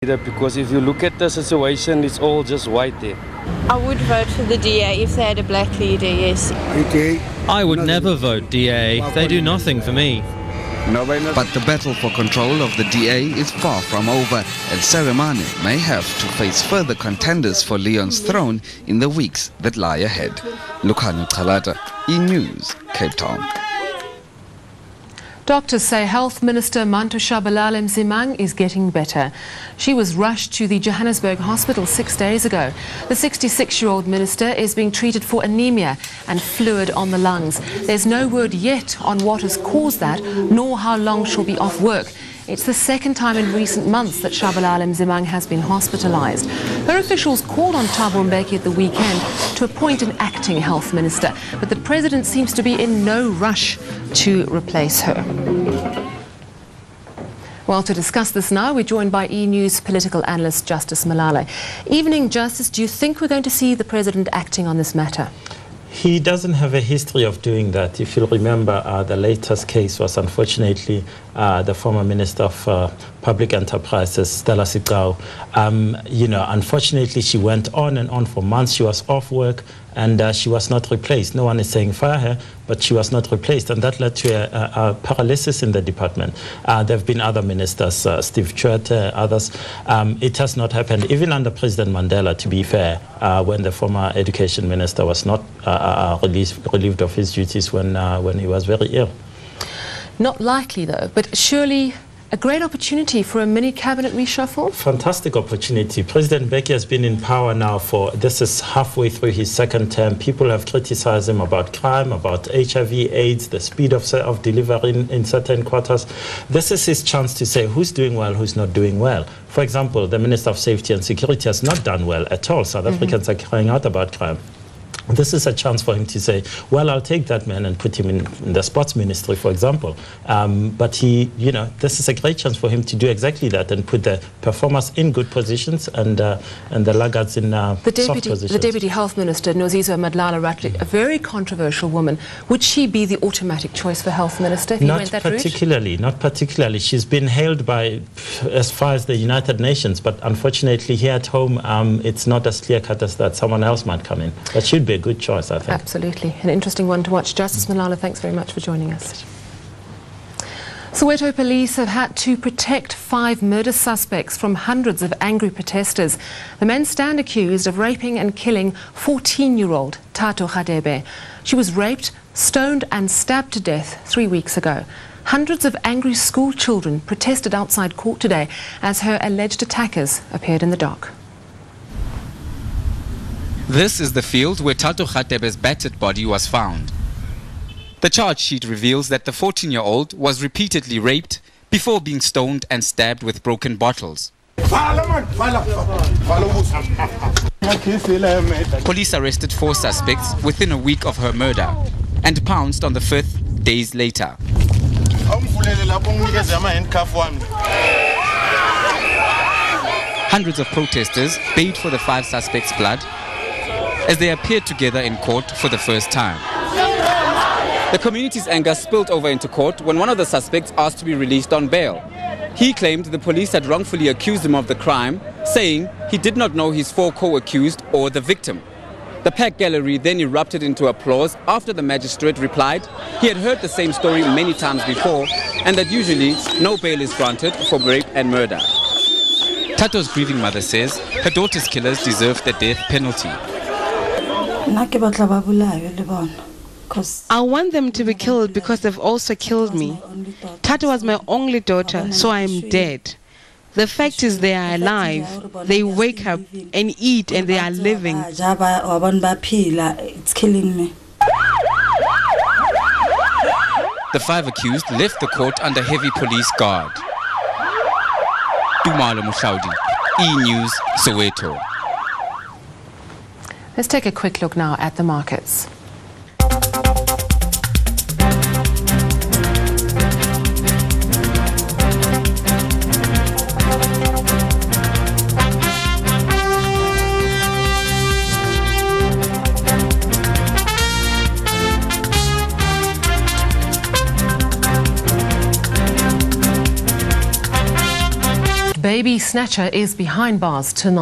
Because if you look at the situation, it's all just white there. I would vote for the DA if they had a black leader, yes. I would never vote DA. They do nothing for me. But the battle for control of the DA is far from over, and Seremane may have to face further contenders for Leon's throne in the weeks that lie ahead. Lukhani Chalata, E-News, Cape Town. Doctors say Health Minister Manto Shabalala Mzimang is getting better. She was rushed to the Johannesburg hospital 6 days ago. The 66-year-old minister is being treated for anemia and fluid on the lungs. There's no word yet on what has caused that, nor how long she'll be off work. It's the second time in recent months that Shabalala Mzimang has been hospitalized. Her officials called on Thabo Mbeki at the weekend to appoint an acting health minister, but the president seems to be in no rush to replace her. Well, to discuss this now, we're joined by E-News political analyst Justice Malala. Evening, Justice. Do you think we're going to see the president acting on this matter? He doesn't have a history of doing that. If you'll remember, the latest case was unfortunately the former Minister of Public Enterprises, Stella Sigao. Unfortunately, she went on and on for months. She was off work and she was not replaced. No one is saying fire her, but she was not replaced, and that led to a paralysis in the department. There have been other ministers, Steve Tshwete, others. It has not happened, even under President Mandela, to be fair, when the former education minister was not relieved of his duties when he was very ill. Not likely, though, but surely a great opportunity for a mini cabinet reshuffle? Fantastic opportunity. President Mbeki has been in power now this is halfway through his second term. People have criticized him about crime, about HIV, AIDS, the speed of delivery in certain quarters. This is his chance to say who's doing well, who's not doing well. For example, the Minister of Safety and Security has not done well at all. South Africans are crying out about crime. This is a chance for him to say, well, I'll take that man and put him in the sports ministry, for example. But this is a great chance for him to do exactly that and put the performers in good positions and the laggards in soft positions. The Deputy Health Minister, Nozizwe Madlala-Ratliff, a very controversial woman. Would she be the automatic choice for Health Minister if he went that route? Not particularly. She's been hailed by as far as the United Nations, but unfortunately here at home, it's not as clear-cut as that. Someone else might come in. That should be a good choice, I think. Absolutely. An interesting one to watch. Justice Malala, thanks very much for joining us. Soweto police have had to protect 5 murder suspects from hundreds of angry protesters. The men stand accused of raping and killing 14-year-old Thato Radebe. She was raped, stoned and stabbed to death 3 weeks ago. Hundreds of angry school children protested outside court today as her alleged attackers appeared in the dock. This is the field where Thato Radebe's battered body was found. The charge sheet reveals that the 14-year-old was repeatedly raped before being stoned and stabbed with broken bottles. Police arrested 4 suspects within a week of her murder and pounced on the 5th days later. Hundreds of protesters paid for the 5 suspects' blood as they appeared together in court for the first time. The community's anger spilled over into court when one of the suspects asked to be released on bail. He claimed the police had wrongfully accused him of the crime, saying he did not know his 4 co-accused or the victim. The packed gallery then erupted into applause after the magistrate replied he had heard the same story many times before and that usually no bail is granted for rape and murder. Thato's grieving mother says her daughter's killers deserved the death penalty. I want them to be killed because they've also killed me. Thato was my only daughter, so I am dead. The fact is they are alive. They wake up and eat and they are living. It's killing me. The 5 accused left the court under heavy police guard. Dumalo Mushaudi, E-News, Soweto. Let's take a quick look now at the markets. Baby baby snatcher is behind bars tonight.